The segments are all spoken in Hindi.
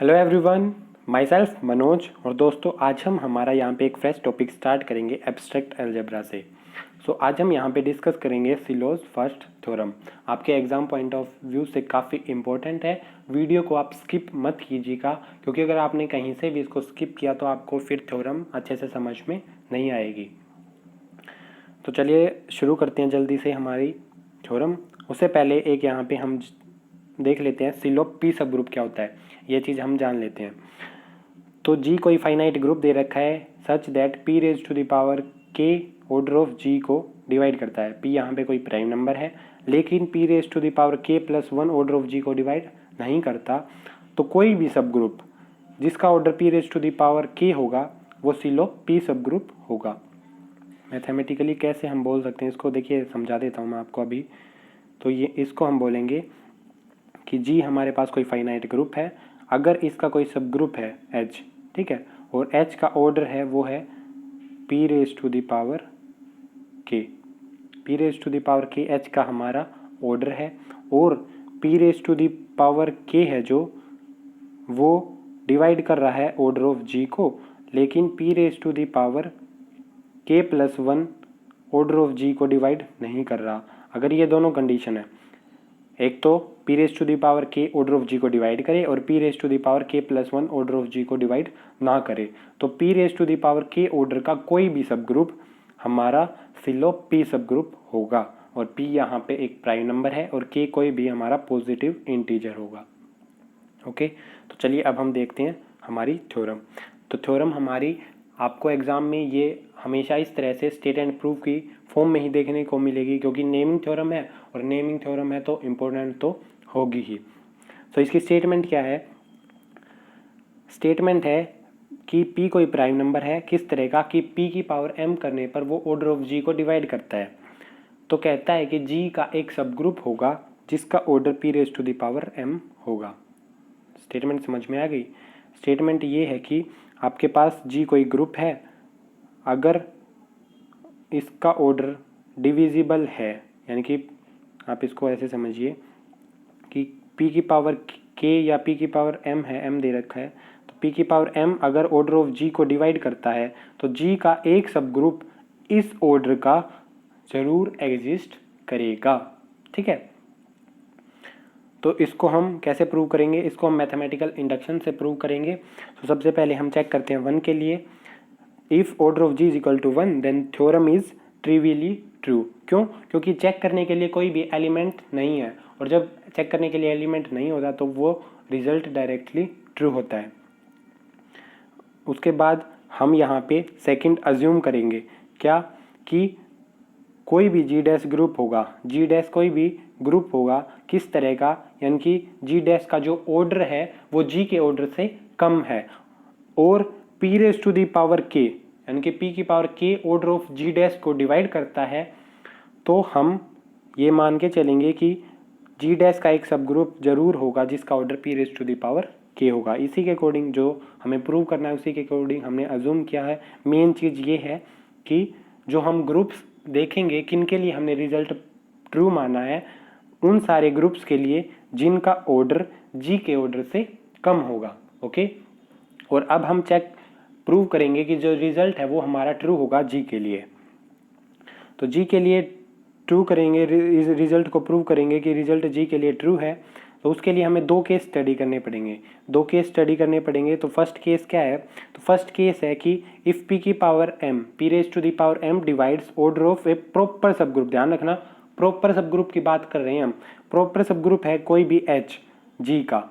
Hello everyone, my self Manoj. और दोस्तों आज हम हमारा यहाँ पे एक फ्रेश टॉपिक स्टार्ट करेंगे एब्स्ट्रैक्ट अलजेब्रा से। आज हम यहाँ पे डिस्कस करेंगे सिलोज फर्स्ट थ्योरम। आपके एग्जाम पॉइंट ऑफ व्यू से काफ़ी इंपॉर्टेंट है। वीडियो को आप स्किप मत कीजिएगा, क्योंकि अगर आपने कहीं से भी इसको स्किप किया तो आपको फिर थ्योरम अच्छे से समझ में नहीं आएगी। तो चलिए शुरू करते हैं जल्दी से हमारी थ्योरम। उससे पहले एक यहाँ पे हम देख लेते हैं सिलो पी सब ग्रुप क्या होता है, ये चीज़ हम जान लेते हैं। तो जी कोई फाइनाइट ग्रुप दे रखा है such that p raise to the power k order of G को डिवाइड करता है। पी यहाँ पे कोई प्राइम नंबर है, लेकिन p raise to the power k plus one order of G को डिवाइड नहीं करता। तो कोई भी सब ग्रुप जिसका order p raise to the power k होगा वो सिलो पी सब ग्रुप होगा। मैथमेटिकली कैसे हम बोल सकते हैं इसको, देखिए समझा देता हूँ मैं आपको अभी। तो ये इसको हम बोलेंगे कि जी हमारे पास कोई फाइनाइट ग्रुप है, अगर इसका कोई सब ग्रुप है एच, ठीक है, और एच का ऑर्डर है वो है P raise to the power K. P raise to the power K H का हमारा ऑर्डर है, और P raise to the power K है जो वो डिवाइड कर रहा है ऑर्डर ऑफ जी को, लेकिन p raise to the power k plus one order of G को डिवाइड नहीं कर रहा। अगर ये दोनों कंडीशन है, एक तो p raise to the power k order of G को डिवाइड करे और P raise to the power k plus one order of G को डिवाइड ना करे, तो p raise to the power k order का कोई भी सब ग्रुप हमारा सिलो पी सब ग्रुप होगा। और पी यहाँ पे एक प्राइम नंबर है और के कोई भी हमारा पॉजिटिव इंटीजर होगा। ओके, तो चलिए अब हम देखते हैं हमारी थ्योरम। तो थ्योरम हमारी आपको एग्जाम में ये हमेशा इस तरह से स्टेट एंड प्रूफ की फॉर्म में ही देखने को मिलेगी, क्योंकि नेमिंग थ्योरम है और नेमिंग थ्योरम है तो इम्पोर्टेंट तो होगी ही। तो इसकी स्टेटमेंट क्या है? स्टेटमेंट है कि p कोई प्राइम नंबर है, किस तरह का कि p की पावर m करने पर वो ऑर्डर ऑफ g को डिवाइड करता है। तो कहता है कि g का एक सब ग्रुप होगा जिसका order p raise to the power m होगा। स्टेटमेंट समझ में आ गई? स्टेटमेंट ये है कि आपके पास g कोई ग्रुप है, अगर इसका ऑर्डर डिविजिबल है, यानी कि आप इसको ऐसे समझिए कि p की पावर k या p की पावर m है, m दे रखा है, तो p की पावर m अगर ऑर्डर ऑफ g को डिवाइड करता है तो g का एक सब ग्रुप इस ऑर्डर का जरूर एग्जिस्ट करेगा। ठीक है, तो इसको हम कैसे प्रूव करेंगे? इसको हम मैथमेटिकल इंडक्शन से प्रूव करेंगे। तो सबसे पहले हम चेक करते हैं 1 के लिए, if order of g is equal to 1 then theorem is trivially true. क्यों? क्योंकि चेक करने के लिए कोई भी एलिमेंट नहीं है, और जब चेक करने के लिए एलिमेंट नहीं होता तो वो रिजल्ट डायरेक्टली ट्रू होता है। उसके बाद हम यहाँ पे सेकंड अज्यूम करेंगे क्या, कि कोई भी जी डैश ग्रुप होगा, जी डैश कोई भी ग्रुप होगा किस तरह का, यानी कि जी डैश का जो ऑर्डर है वो जी के ऑर्डर से कम है, और P raise to the power k यानी कि पी की power k order of G dash को डिवाइड करता है। तो हम ये मान के चलेंगे कि जी डैश का एक सब ग्रुप जरूर होगा जिसका order p raise to the power k होगा। इसी के अकॉर्डिंग जो हमें प्रूव करना है उसी के अकॉर्डिंग हमने अज्यूम किया है। मेन चीज़ ये है कि जो हम ग्रुप्स देखेंगे किन के लिए हमने रिजल्ट ट्रू माना है, उन सारे ग्रुप्स के लिए जिनका ऑर्डर जी के ऑर्डर से कम होगा। ओके, और अब हम चेक प्रूव करेंगे कि जो रिजल्ट है वो हमारा ट्रू होगा जी के लिए। तो जी के लिए ट्रू करेंगे, रिजल्ट को प्रूव करेंगे कि रिजल्ट जी के लिए ट्रू है। तो उसके लिए हमें 2 केस स्टडी करने पड़ेंगे। 2 केस स्टडी करने पड़ेंगे। तो फर्स्ट केस क्या है? तो फर्स्ट केस है कि इफ पी की power m, p raise to the power m divides order of a proper subgroup. ध्यान रखना, प्रॉपर सब ग्रुप की बात कर रहे हैं हम। प्रॉपर सब ग्रुप है कोई भी h g का,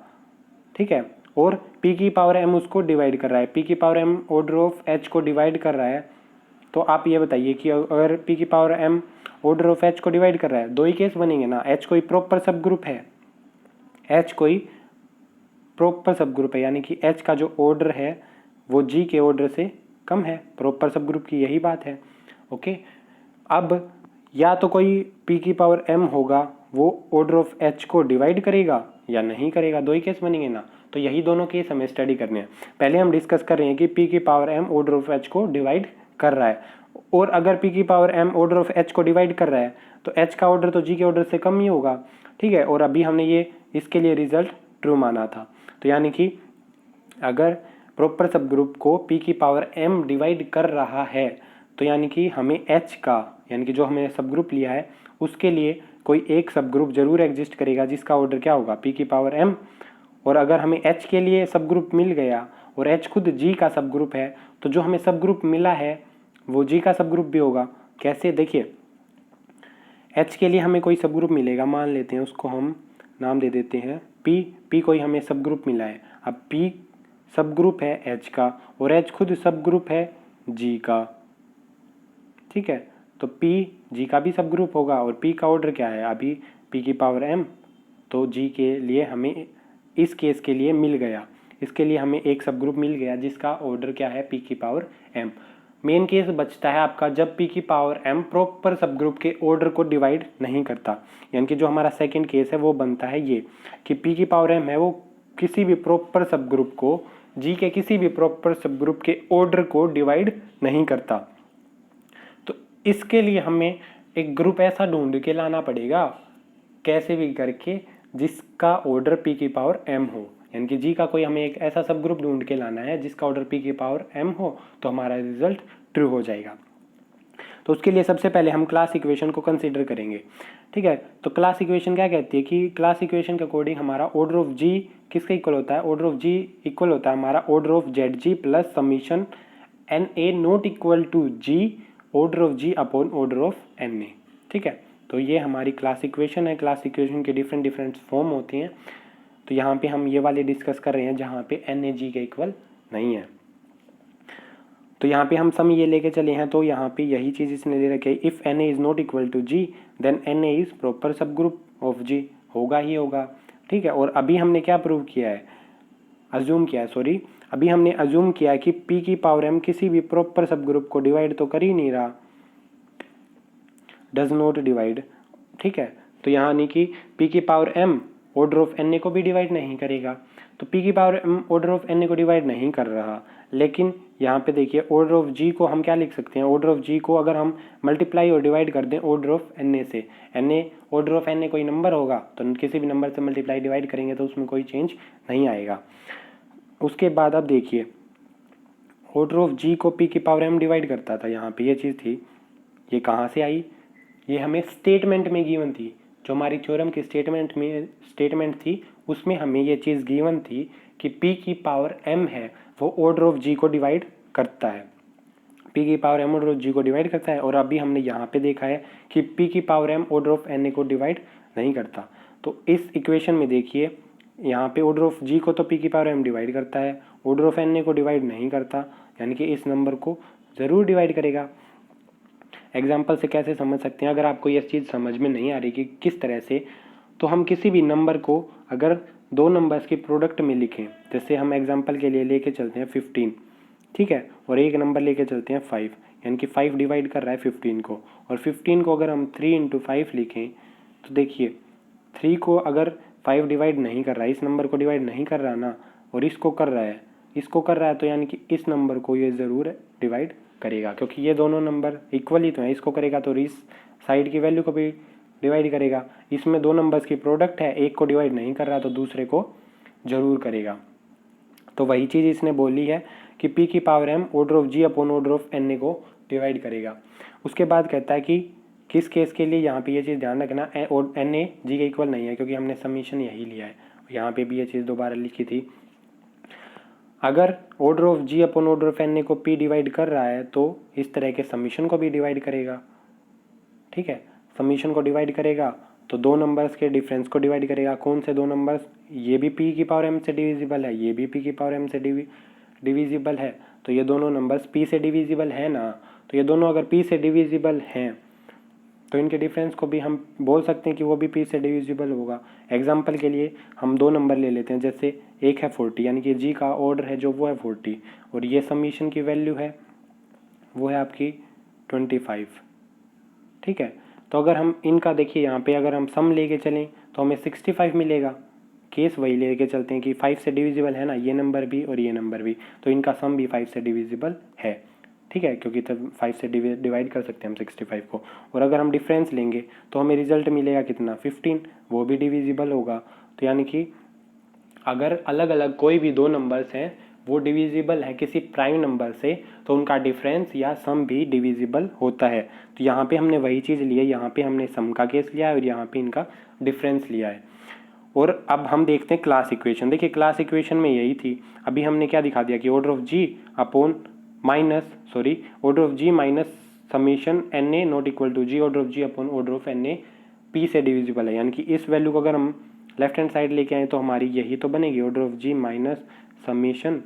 ठीक है, और p की पावर m उसको डिवाइड कर रहा है। p की power m order of h को डिवाइड कर रहा है। तो आप ये बताइए कि अगर p की power m order of h को डिवाइड कर रहा है, 2 ही केस बनेंगे ना। h कोई प्रॉपर सब ग्रुप है, h कोई प्रॉपर सब ग्रुप है, यानी कि h का जो ऑर्डर है वो g के ऑर्डर से कम है। प्रॉपर सब ग्रुप की यही बात है। ओके, अब या तो कोई p की पावर m होगा वो ऑर्डर ऑफ h को डिवाइड करेगा या नहीं करेगा, 2 ही केस बनेंगे ना। तो यही दोनों केस हमें स्टडी करने हैं। पहले हम डिस्कस कर रहे हैं कि p की power m order of h को डिवाइड कर रहा है, और अगर p की power m order of h को डिवाइड कर रहा है तो h का ऑर्डर तो g के ऑर्डर से कम ही होगा। ठीक है, और अभी हमने ये इसके लिए रिजल्ट ट्रू माना था। तो यानी कि अगर प्रॉपर सब ग्रुप को p की पावर m डिवाइड कर रहा है तो यानी कि हमें h का, यानी कि जो हमने सब ग्रुप लिया है उसके लिए कोई एक सब ग्रुप जरूर एग्जिस्ट करेगा जिसका ऑर्डर क्या होगा, p की पावर m। और अगर हमें h के लिए सब ग्रुप मिल गया और h खुद g का सब ग्रुप है तो जो हमें सब ग्रुप मिला है वो g का सब ग्रुप भी होगा। कैसे, देखिए h के लिए हमें कोई सब ग्रुप मिलेगा, मान लेते हैं उसको हम नाम दे देते हैं p कोई हमें सब ग्रुप मिला है। अब p सब ग्रुप है h का और h खुद सब ग्रुप है g का, ठीक है। तो p g का भी सब ग्रुप होगा और p का ऑर्डर क्या है, अभी p की पावर m, तो g के लिए हमें इस केस के लिए मिल गया, इसके लिए हमें एक सब ग्रुप मिल गया जिसका ऑर्डर क्या है, p की पावर m। मेन केस बचता है आपका जब p की पावर m प्रॉपर सब ग्रुप के ऑर्डर को डिवाइड नहीं करता, यानी कि जो हमारा सेकंड केस है वो बनता है ये कि p की पावर m है वो किसी भी प्रॉपर सब ग्रुप को g के किसी भी प्रॉपर सब ग्रुप के ऑर्डर को डिवाइड नहीं करता। तो इसके लिए हमें एक ग्रुप ऐसा ढूंढ के लाना पड़ेगा कैसे भी करके जिसका ऑर्डर p की पावर m हो, यानी कि g का कोई हमें एक ऐसा सब ग्रुप ढूंढ के लाना है जिसका ऑर्डर p की पावर m हो, तो हमारा रिजल्ट ट्रू हो जाएगा। तो उसके लिए सबसे पहले हम क्लास इक्वेशन को कंसीडर करेंगे, ठीक है। तो क्लास इक्वेशन क्या कहती है कि क्लास इक्वेशन के अकॉर्डिंग हमारा ऑर्डर ऑफ g किसका इक्वल होता है, ऑर्डर ऑफ g इक्वल होता है हमारा order of zg plus summation na not equal to g order of g upon order of na, ठीक है। तो ये हमारी क्लास इक्वेशन है। क्लास इक्वेशन के डिफरेंट फॉर्म होते हैं, तो यहाँ पे हम ये वाले डिस्कस कर रहे हैं जहाँ पे na g के इक्वल नहीं है। तो यहाँ पे हम सम ये लेके चले हैं, तो यहाँ पे यही चीज़ इसने दे रखी है, if na is not equal to g then na is proper subgroup of g, होगा ही होगा, ठीक है। और अभी हमने क्या प्रूव किया है, अज्यूम किया है, सॉरी अभी हमने अज्यूम किया है कि p की पावर m किसी भी प्रॉपर सब ग्रुप को डिवाइड तो कर ही नहीं रहा, डज नॉट डिवाइड, ठीक है। तो यहाँ नहीं कि p की power m order of na को भी डिवाइड नहीं करेगा, तो p की power m order of na को डिवाइड नहीं कर रहा। लेकिन यहाँ पे देखिए ऑर्डर ऑफ g को हम क्या लिख सकते हैं, ऑर्डर ऑफ g को अगर हम मल्टीप्लाई और डिवाइड कर दें ऑर्डर ऑफ na से, na ऑर्डर ऑफ na कोई नंबर होगा तो किसी भी नंबर से मल्टीप्लाई डिवाइड करेंगे तो उसमें कोई चेंज नहीं आएगा। उसके बाद अब देखिए ऑर्डर ऑफ g को p की पावर m डिवाइड करता था, यहाँ पे ये चीज़ थी, ये कहाँ से आई, ये हमें स्टेटमेंट में गिवन थी, जो हमारी थ्योरम की स्टेटमेंट थी उसमें हमें ये चीज़ गिवन थी कि p की पावर m है वो ऑर्डर ऑफ g को डिवाइड करता है, p की power m order of g को डिवाइड करता है। और अभी हमने यहाँ पे देखा है कि p की power m order of na को डिवाइड नहीं करता। तो इस इक्वेशन में देखिए यहाँ पे ऑर्डर ऑफ g को तो p की पावर m डिवाइड करता है, ऑर्डर ऑफ na को डिवाइड नहीं करता, यानी कि इस नंबर को ज़रूर डिवाइड करेगा। एग्जाम्पल से कैसे समझ सकते हैं, अगर आपको यह चीज़ समझ में नहीं आ रही कि किस तरह से, तो हम किसी भी नंबर को अगर दो नंबर्स के प्रोडक्ट में लिखें, जैसे हम एग्जाम्पल के लिए लेके चलते हैं 15, ठीक है, और एक नंबर लेके चलते हैं 5, यानी कि 5 डिवाइड कर रहा है 15 को, और 15 को अगर हम 3 इंटू 5 लिखें तो देखिए 3 को अगर 5 डिवाइड नहीं कर रहा है, इस नंबर को डिवाइड नहीं कर रहा ना, और इसको कर रहा है, इसको कर रहा है, तो यानी कि इस नंबर को ये ज़रूर डिवाइड करेगा, क्योंकि ये दोनों नंबर इक्वल ही तो हैं। इसको करेगा तो इस साइड की वैल्यू को भी डिवाइड करेगा। इसमें दो नंबर्स की प्रोडक्ट है, एक को डिवाइड नहीं कर रहा तो दूसरे को जरूर करेगा। तो वही चीज़ इसने बोली है कि p की power m order of g upon order of na को डिवाइड करेगा। उसके बाद कहता है कि किस केस के लिए, यहाँ पे ये चीज़ ध्यान रखना, na g के इक्वल नहीं है क्योंकि हमने समीशन यही लिया है, यहाँ पे भी ये चीज़ दोबारा लिखी थी। अगर order of g upon order of na को p डिवाइड कर रहा है तो इस तरह के समीशन को भी डिवाइड करेगा, ठीक है। समीशन को डिवाइड करेगा तो दो नंबर्स के डिफरेंस को डिवाइड करेगा। कौन से दो नंबर्स, ये भी p की पावर m से डिविजिबल है, ये भी p की पावर m से डिविजिबल है, तो ये दोनों नंबर्स p से डिविजिबल है ना, तो ये दोनों अगर p से डिविजिबल हैं तो इनके डिफरेंस को भी हम बोल सकते हैं कि वो भी p से डिविजिबल होगा। एग्जाम्पल के लिए हम दो नंबर ले लेते हैं, जैसे एक है 40, यानी कि g का ऑर्डर है जो वो है 40, और ये समीशन की वैल्यू है वो है आपकी 25, ठीक है। तो अगर हम इनका देखिए यहाँ पे अगर हम सम लेके चलें तो हमें 65 मिलेगा। केस वही लेके चलते हैं कि 5 से डिविजिबल है ना ये नंबर भी और ये नंबर भी, तो इनका सम भी 5 से डिविजिबल है, ठीक है, क्योंकि तब 5 से डिवाइड कर सकते हैं हम 65 को। और अगर हम डिफरेंस लेंगे तो हमें रिजल्ट मिलेगा कितना, 15, वो भी डिविजिबल होगा। तो यानी कि अगर अलग अलग कोई भी दो नंबर्स हैं वो डिविजिबल है किसी प्राइम नंबर से तो उनका डिफरेंस या सम भी डिविजिबल होता है। तो यहाँ पे हमने वही चीज़ ली है, यहाँ पे हमने सम का केस लिया है और यहाँ पे इनका डिफरेंस लिया है। और अब हम देखते हैं क्लास इक्वेशन। देखिए क्लास इक्वेशन में यही थी, अभी हमने क्या दिखा दिया कि order of G minus summation N A not equal to G order of G upon order of N A P से डिविजिबल है। यानी कि इस वैल्यू को अगर हम लेफ्ट हैंड साइड लेके आए तो हमारी यही तो बनेगी, order of G minus summation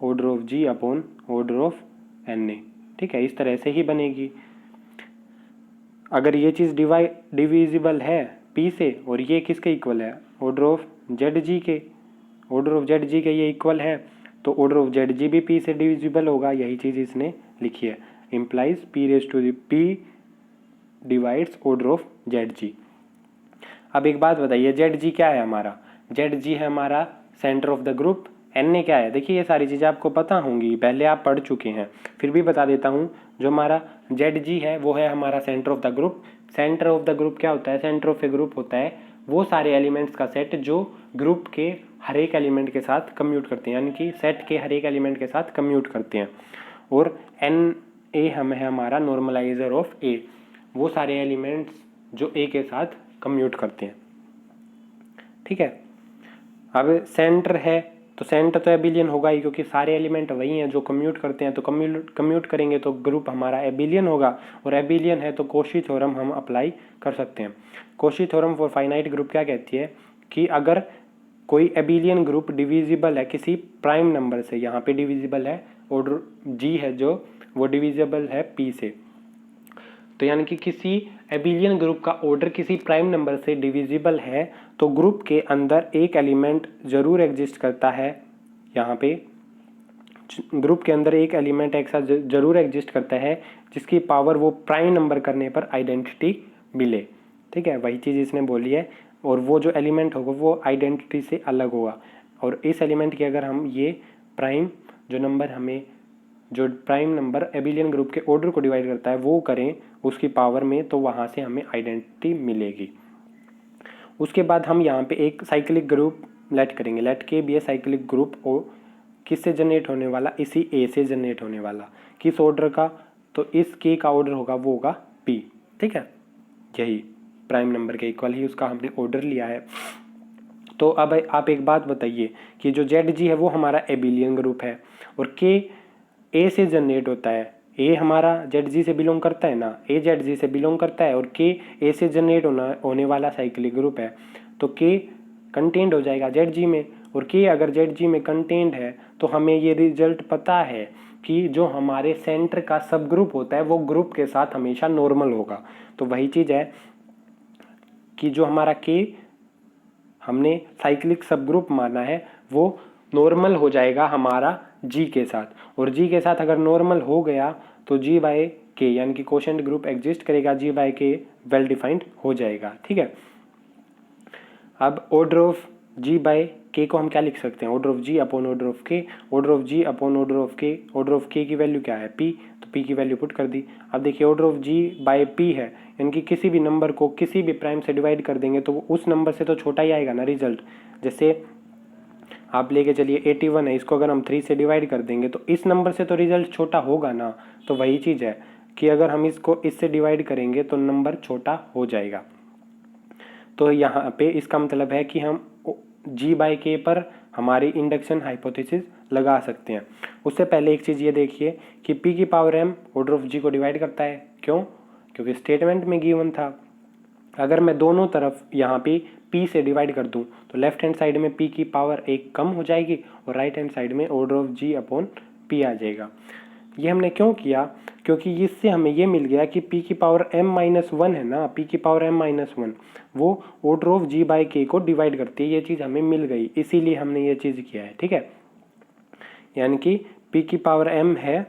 order of G upon order of N A. ठीक है, इस तरह से ही बनेगी। अगर ये चीज़ डिविजिबल है पी से और ये किसके इक्वल है, ऑर्डर ऑफ जेड जी के, ऑर्डर ऑफ जेड जी के ये इक्वल है तो ऑर्डर ऑफ जेड जी भी पी से डिविजिबल होगा। यही चीज़ इसने लिखी है, implies P raise to the P divides order of Z G. अब एक बात बताइए, जेड जी क्या है हमारा, जेड जी है हमारा centre of the group. N A क्या है, देखिए ये सारी चीज़ें आपको पता होंगी, पहले आप पढ़ चुके हैं, फिर भी बता देता हूँ। जो हमारा जेड जी है वो है हमारा centre of the group. Centre of the group क्या होता है, सेंटर ऑफ ए ग्रुप होता है वो सारे एलिमेंट्स का सेट जो ग्रुप के हर एक एलिमेंट के साथ कम्यूट करते हैं, यानी कि सेट के हर एक एलिमेंट के साथ कम्यूट करते हैं। और एन ए हम है हमारा नॉर्मलाइजर ऑफ ए, वो सारे एलिमेंट्स जो ए के साथ कम्यूट करते हैं। ठीक है, अब सेंटर है तो सेंटर तो एबिलियन होगा ही, क्योंकि सारे एलिमेंट वही हैं जो कम्यूट करते हैं, तो कम्यूट करेंगे तो ग्रुप हमारा एबिलियन होगा। और एबिलियन है तो कॉशी थ्योरम हम अप्लाई कर सकते हैं। Cauchy theorem for finite group क्या कहती है कि अगर कोई एबिलियन ग्रुप डिविजिबल है किसी प्राइम नंबर से, यहाँ पे डिविजिबल है ऑर्डर जी है जो वो डिविजिबल है पी से, तो यानी कि किसी एबिलियन ग्रुप का ऑर्डर किसी प्राइम नंबर से डिविजिबल है तो ग्रुप के अंदर एक एलिमेंट जरूर एग्जिस्ट करता है। यहाँ पे ग्रुप के अंदर एक एलिमेंट एक साथ जरूर एग्जिस्ट करता है जिसकी पावर वो प्राइम नंबर करने पर आइडेंटिटी मिले। ठीक है, वही चीज़ इसने बोली है। और वो जो एलिमेंट होगा वो आइडेंटिटी से अलग होगा, और इस एलिमेंट की अगर हम ये प्राइम जो नंबर हमें जो प्राइम नंबर एबिलियन ग्रुप के ऑर्डर को डिवाइड करता है वो करें उसकी पावर में, तो वहाँ से हमें आइडेंटिटी मिलेगी। उसके बाद हम यहाँ पे एक साइक्लिक ग्रुप लेट करेंगे, let K be a cyclic group ओ किससे जनरेट होने वाला, इसी ए से जनरेट होने वाला। किस ऑर्डर का, तो इस के का ऑर्डर होगा वो होगा पी। ठीक है, यही प्राइम नंबर के इक्वल ही उसका हमने ऑर्डर लिया है। तो अब आप एक बात बताइए कि जो जेड जी है वो हमारा एबिलियन ग्रुप है और के ए से जनरेट होता है, ए हमारा जेड जी से बिलोंग करता है ना, ए जेड जी से बिलोंग करता है और के ए से जनरेट होने वाला साइक्लिक ग्रुप है, तो के कंटेंड हो जाएगा जेड जी में। और के अगर जेड जी में कंटेंड है तो हमें ये रिजल्ट पता है कि जो हमारे सेंटर का सब ग्रुप होता है वो ग्रुप के साथ हमेशा नॉर्मल होगा। तो वही चीज़ है कि जो हमारा के हमने साइक्लिक सब ग्रुप माना है वो नॉर्मल हो जाएगा हमारा जी के साथ, और जी के साथ अगर नॉर्मल हो गया तो जी बाय के यानी कि कोशेंट ग्रुप एग्जिस्ट करेगा, जी बाय के वेल डिफाइंड हो जाएगा। ठीक है, अब ऑर्डर ऑफ जी बाय के को हम क्या लिख सकते हैं, order of G upon order of K, order of G upon order of K, order of K की वैल्यू क्या है पी, तो पी की वैल्यू पुट कर दी। अब देखिए order of G by P है, यानी कि किसी भी नंबर को किसी भी प्राइम से डिवाइड कर देंगे तो वो उस नंबर से तो छोटा ही आएगा ना रिजल्ट। जैसे आप लेके चलिए 81 है, इसको अगर हम 3 से डिवाइड कर देंगे तो इस नंबर से तो रिजल्ट छोटा होगा ना। तो वही चीज़ है कि अगर हम इसको इससे डिवाइड करेंगे तो नंबर छोटा हो जाएगा। तो यहाँ पे इसका मतलब है कि हम जी बाय के पर हमारी इंडक्शन हाइपोथेसिस लगा सकते हैं। उससे पहले एक चीज़ ये देखिए कि पी की power M order of G को डिवाइड करता है, क्यों, क्योंकि स्टेटमेंट में गिवन था। अगर मैं दोनों तरफ यहाँ पे p से डिवाइड कर दूँ तो लेफ्ट हैंड साइड में p की पावर एक कम हो जाएगी और राइट हैंड साइड में order of g upon p आ जाएगा। ये हमने क्यों किया, क्योंकि इससे हमें ये मिल गया कि p की पावर m-1 है ना, p की पावर m-1 वो order of g by k को डिवाइड करती है। ये चीज़ हमें मिल गई, इसीलिए हमने ये चीज़ किया है। ठीक है, यानी कि p की पावर m है,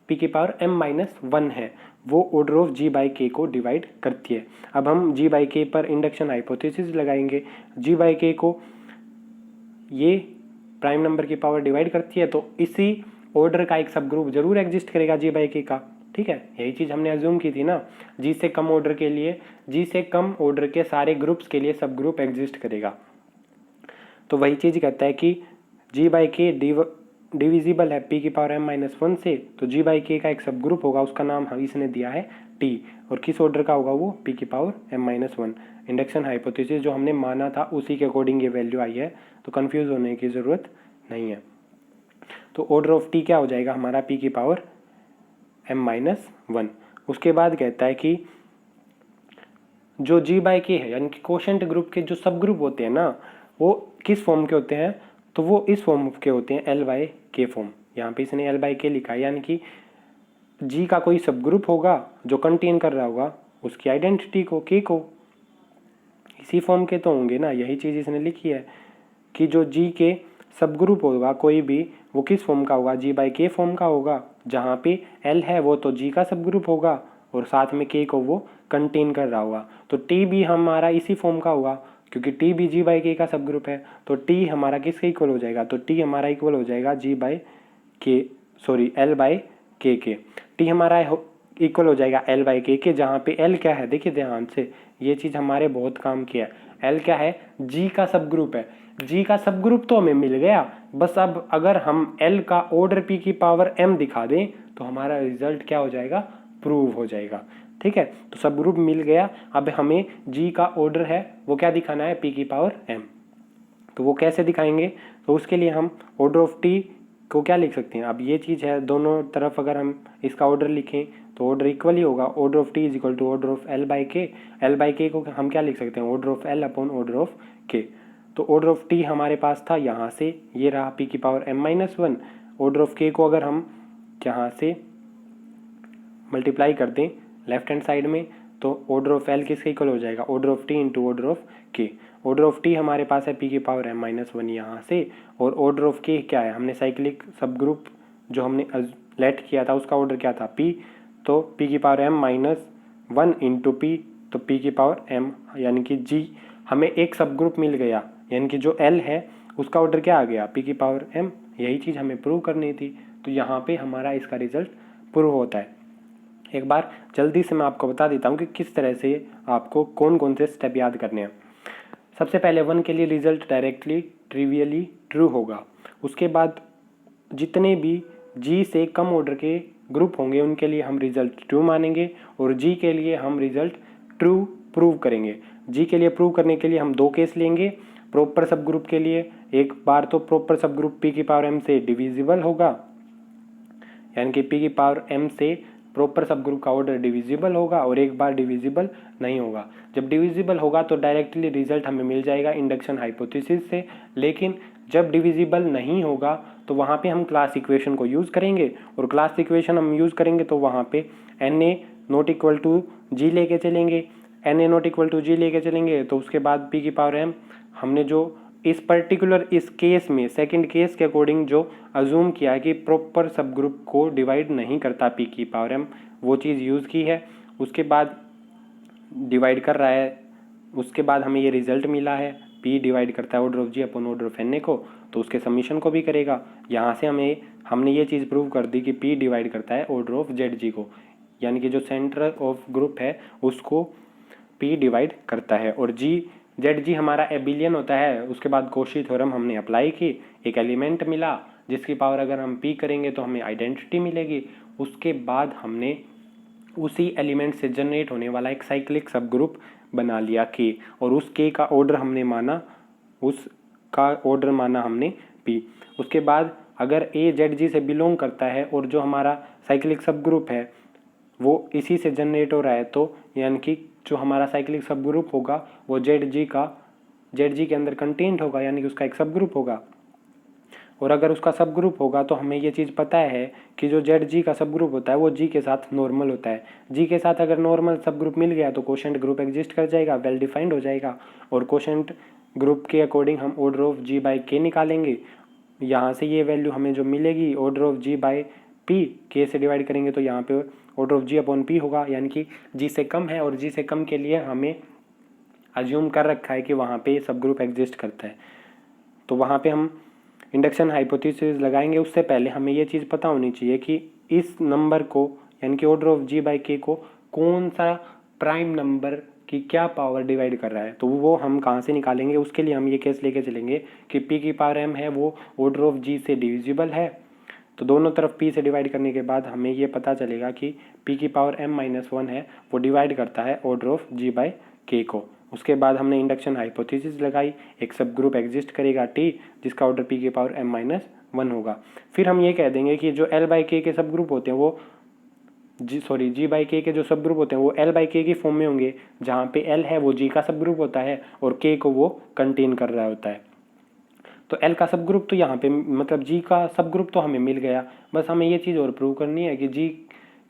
p की पावर m-1 है, वो order of G by K को डिवाइड करती है। अब हम जी बाई के पर इंडक्शन हाइपोथेसिस लगाएंगे। जी बाई के को ये प्राइम नंबर की पावर डिवाइड करती है तो इसी ऑर्डर का एक सब ग्रुप जरूर एग्जिस्ट करेगा जी बाई के का। ठीक है, यही चीज़ हमने अज्यूम की थी ना, जी से कम ऑर्डर के लिए, जी से कम ऑर्डर के सारे ग्रुप्स के लिए सब ग्रुप एग्जिस्ट करेगा। तो वही चीज़ कहता है कि जी बाई के डिविजिबल है पी की पावर एम माइनस वन से, तो जी बाई के का एक सब ग्रुप होगा, उसका नाम हम इसने दिया है टी, और किस ऑर्डर का होगा वो पी की power M minus one. Induction hypothesis जो हमने माना था उसी के अकॉर्डिंग ये वैल्यू आई है, तो कंफ्यूज होने की ज़रूरत नहीं है। तो ऑर्डर ऑफ टी क्या हो जाएगा हमारा पी की पावर एम माइनस वन। उसके बाद कहता है कि जो जी बाई के है यानी कि कोशेंट ग्रुप के जो सब ग्रुप होते हैं ना, वो किस फॉर्म के होते हैं, तो वो इस फॉर्म के होते हैं एल बाई के फॉर्म। यहाँ पे इसने एल बाई के लिखा है, यानी कि जी का कोई सब ग्रुप होगा जो कंटेन कर रहा होगा उसकी आइडेंटिटी को के को, इसी फॉर्म के तो होंगे ना, यही चीज़ इसने लिखी है कि जो जी के सब ग्रुप होगा कोई भी, वो किस फॉर्म का होगा, जी बाई के फॉर्म का होगा, जहाँ पे एल है वो तो जी का सब ग्रुप होगा और साथ में के को वो कंटेन कर रहा होगा। तो टी भी हमारा इसी फॉर्म का होगा क्योंकि टी भी जी बाई के का सब ग्रुप है, तो टी हमारा किसके इक्वल हो जाएगा, तो टी हमारा इक्वल हो जाएगा जी बाई के, सॉरी एल बाई के टी हमारा इक्वल हो जाएगा एल बाई के, जहाँ पे एल क्या है, देखिए ध्यान से, ये चीज़ हमारे बहुत काम की है। एल क्या है, जी का सब ग्रुप है, जी का सब ग्रुप तो हमें मिल गया, बस अब अगर हम एल का ऑर्डर पी की पावर एम दिखा दें तो हमारा रिजल्ट क्या हो जाएगा, प्रूव हो जाएगा। ठीक है, तो सब ग्रुप मिल गया, अब हमें जी का ऑर्डर है वो क्या दिखाना है, पी की पावर एम। तो वो कैसे दिखाएंगे, तो उसके लिए हम ऑर्डर ऑफ टी को क्या लिख सकते हैं, अब ये चीज़ है दोनों तरफ अगर हम इसका ऑर्डर लिखें तो ऑर्डर इक्वल ही होगा, order of T is equal to order of L by K. L by K को हम क्या लिख सकते हैं, order of L upon order of K. तो ऑर्डर ऑफ टी हमारे पास था यहाँ से, ये रहा पी की power M minus one. Order of K को अगर हम यहाँ से मल्टीप्लाई कर दें लेफ्ट हैंड साइड में, तो ऑर्डर ऑफ एल किसके इक्वल हो जाएगा, order of T into order of K. Order of T हमारे पास है पी की पावर एम माइनस वन यहाँ से, और ऑर्डर ऑफ के क्या है, हमने साइक्लिक सब ग्रुप जो हमने लेट किया था उसका ऑर्डर क्या था पी, तो पी की power M minus one into P, तो पी की पावर एम, यानी कि जी हमें एक सब ग्रुप मिल गया, यानी कि जो एल है उसका ऑर्डर क्या आ गया, पी की पावर एम। यही चीज़ हमें प्रूव करनी थी, तो यहाँ पे हमारा इसका रिजल्ट प्रूव होता है। एक बार जल्दी से मैं आपको बता देता हूँ कि किस तरह से आपको कौन कौन से स्टेप याद करने हैं। सबसे पहले वन के लिए रिजल्ट डायरेक्टली ट्रिवियली ट्रू होगा। उसके बाद जितने भी जी से कम ऑर्डर के ग्रुप होंगे उनके लिए हम रिजल्ट ट्रू मानेंगे, और जी के लिए हम रिजल्ट ट्रू प्रूव करेंगे। जी के लिए प्रूव करने के लिए हम दो केस लेंगे। प्रॉपर सब ग्रुप के लिए एक बार तो प्रॉपर सब ग्रुप पी की पावर एम से डिविजिबल होगा, यानी कि पी की पावर एम से प्रॉपर सब ग्रुप का ऑर्डर डिविजिबल होगा, और एक बार डिविजिबल नहीं होगा। जब डिविजिबल होगा तो डायरेक्टली रिजल्ट हमें मिल जाएगा इंडक्शन हाइपोथेसिस से, लेकिन जब डिविजिबल नहीं होगा तो वहाँ पे हम क्लास इक्वेशन को यूज़ करेंगे, और क्लास इक्वेशन हम यूज़ करेंगे तो वहाँ पे N A not equal to G लेके चलेंगे, N A not equal to G लेके चलेंगे, तो उसके बाद पी की पावर एम हमने जो इस पर्टिकुलर इस केस में सेकंड केस के अकॉर्डिंग जो अजूम किया है कि प्रॉपर सब ग्रुप को डिवाइड नहीं करता पी की पावर एम, वो चीज़ यूज़ की है। उसके बाद डिवाइड कर रहा है, उसके बाद हमें ये रिजल्ट मिला है, पी डिवाइड करता है order of G upon order of N A को, तो उसके समीशन को भी करेगा। यहाँ से हमने ये चीज़ प्रूव कर दी कि पी डिवाइड करता है ऑर्डर ऑफ जेड जी को, यानी कि जो सेंटर ऑफ ग्रुप है उसको पी डिवाइड करता है, और जी जेड जी हमारा एबिलियन होता है। उसके बाद कॉशी थ्योरम हमने अप्लाई की, एक एलिमेंट मिला जिसकी पावर अगर हम पी करेंगे तो हमें आइडेंटिटी मिलेगी। उसके बाद हमने उसी एलिमेंट से जनरेट होने वाला एक साइक्लिक सब ग्रुप बना लिया के, और उस के का ऑर्डर हमने माना, उसका ऑर्डर माना हमने पी। उसके बाद अगर ए जेड जी से बिलोंग करता है और जो हमारा साइक्लिक सब ग्रुप है वो इसी से जनरेट हो रहा है, तो यानी कि जो हमारा साइक्लिक सब ग्रुप होगा वो जेड जी के अंदर कंटेंट होगा, यानी कि उसका एक सब ग्रुप होगा। और अगर उसका सब ग्रुप होगा तो हमें ये चीज़ पता है कि जो जेड जी का सब ग्रुप होता है वो जी के साथ नॉर्मल होता है। जी के साथ अगर नॉर्मल सब ग्रुप मिल गया तो कोशेंट ग्रुप एग्जिस्ट कर जाएगा, वेल डिफाइंड हो जाएगा, और कोशेंट ग्रुप के अकॉर्डिंग हम order of G by K निकालेंगे। यहाँ से ये वैल्यू हमें जो मिलेगी order of G by P, K से डिवाइड करेंगे तो यहाँ पे order of G upon P होगा, यानी कि जी से कम है, और जी से कम के लिए हमें अज्यूम कर रखा है कि वहाँ पे सब ग्रुप एग्जिस्ट करता है। तो वहाँ पे हम इंडक्शन हाइपोथेसिस लगाएंगे। उससे पहले हमें ये चीज़ पता होनी चाहिए कि इस नंबर को, यानी कि order of G by K को, कौन सा प्राइम नंबर कि क्या पावर डिवाइड कर रहा है, तो वो हम कहाँ से निकालेंगे। उसके लिए हम ये केस लेके चलेंगे कि p की पावर m है वो ऑर्डर ऑफ g से डिविजिबल है। तो दोनों तरफ p से डिवाइड करने के बाद हमें ये पता चलेगा कि p की पावर m-1 है वो डिवाइड करता है order of g by k को। उसके बाद हमने इंडक्शन हाइपोथेसिस लगाई, एक सब ग्रुप एग्जिस्ट करेगा t जिसका ऑर्डर p की पावर m-1 होगा। फिर हम ये कह देंगे कि जो l बाई k के सब ग्रुप होते हैं वो g बाई k के जो सब ग्रुप होते हैं वो l बाई k की फॉर्म में होंगे, जहाँ पे l है वो g का सब ग्रुप होता है और k को वो कंटेन कर रहा होता है। तो l का सब ग्रुप तो यहाँ पे मतलब g का सब ग्रुप तो हमें मिल गया, बस हमें ये चीज़ और प्रूव करनी है कि g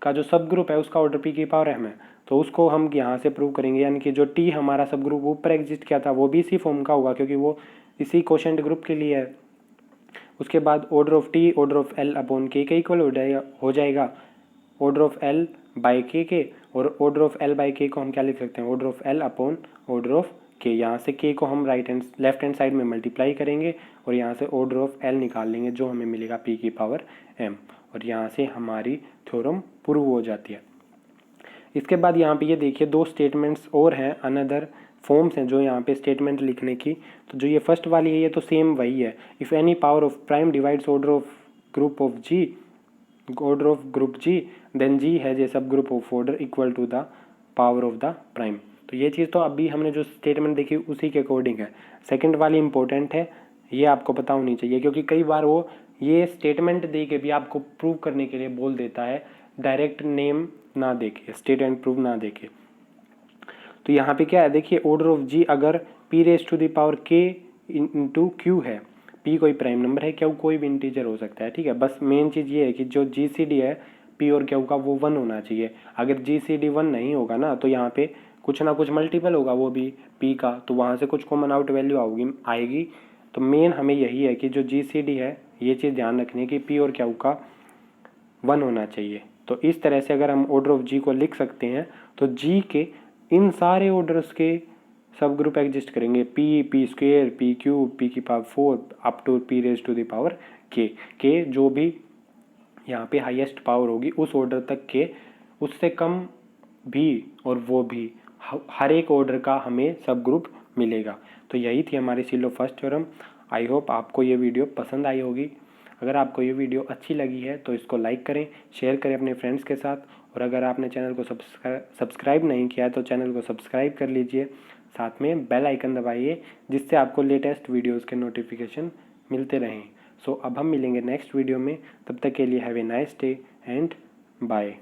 का जो सब ग्रुप है उसका ऑर्डर p की पावर m है। तो उसको हम यहाँ से प्रूव करेंगे, यानी कि जो t हमारा सब ग्रुप ऊपर एग्जिस्ट किया था वो भी इसी फॉर्म का होगा क्योंकि वो इसी कोशेंट ग्रुप के लिए है। उसके बाद order of t order of l upon k के इक्वल हो जाएगा order of l by k के, और order of l by k को हम क्या लिख सकते हैं, order of l upon order of k। यहाँ से k को हम लेफ्ट हैंड साइड में मल्टीप्लाई करेंगे और यहाँ से ऑर्डर ऑफ l निकाल लेंगे जो हमें मिलेगा p की पावर m, और यहाँ से हमारी थ्योरम प्रूव हो जाती है। इसके बाद यहाँ पे ये देखिए दो स्टेटमेंट्स और हैं, अनदर फॉर्म्स हैं जो यहाँ पे स्टेटमेंट लिखने की। तो जो ये फर्स्ट वाली है ये तो सेम वही है, if any power of prime divides order of group of g order of group g then g has a subgroup of order equal to the power of the prime. तो ये चीज़ तो अभी हमने जो स्टेटमेंट देखी उसी के अकॉर्डिंग है। सेकंड वाली इंपॉर्टेंट है, ये आपको पता होनी चाहिए क्योंकि कई बार वो ये स्टेटमेंट दे के भी आपको प्रूव करने के लिए बोल देता है, डायरेक्ट नेम ना देके, स्टेट एंड प्रूव ना देके। तो यहाँ पे क्या है देखिए, ऑर्डर ऑफ g अगर p raise to the power k into q है, p कोई प्राइम नंबर है, q कोई भी इंटीजर हो सकता है, ठीक है। बस मेन चीज़ ये है कि जो GCD है p और q का वो 1 होना चाहिए। अगर GCD 1 नहीं होगा ना तो यहाँ पे कुछ ना कुछ मल्टीपल होगा वो भी p का, तो वहाँ से कुछ कॉमन आउट वैल्यू आएगी। तो मेन हमें यही है कि जो GCD है ये चीज़ ध्यान रखनी है कि p और q का 1 होना चाहिए। तो इस तरह से अगर हम ऑर्डर ऑफ g को लिख सकते हैं तो g के इन सारे ऑर्डर्स के सब ग्रुप एग्जिस्ट करेंगे, p square, p cube, p की power 4 up to p raise to the power k जो भी यहाँ पे हाईएस्ट पावर होगी उस ऑर्डर तक के, उससे कम भी और वो भी, हर एक ऑर्डर का हमें सब ग्रुप मिलेगा। तो यही थी हमारी सिलो फर्स्ट थ्योरम। आई होप आपको ये वीडियो पसंद आई होगी। अगर आपको ये वीडियो अच्छी लगी है तो इसको लाइक करें, शेयर करें अपने फ्रेंड्स के साथ, और अगर आपने चैनल को सब्सक्राइब नहीं किया है तो चैनल को सब्सक्राइब कर लीजिए, साथ में बेल आइकन दबाइए जिससे आपको लेटेस्ट वीडियोस के नोटिफिकेशन मिलते रहें। सो अब हम मिलेंगे नेक्स्ट वीडियो में, तब तक के लिए have a nice day and bye.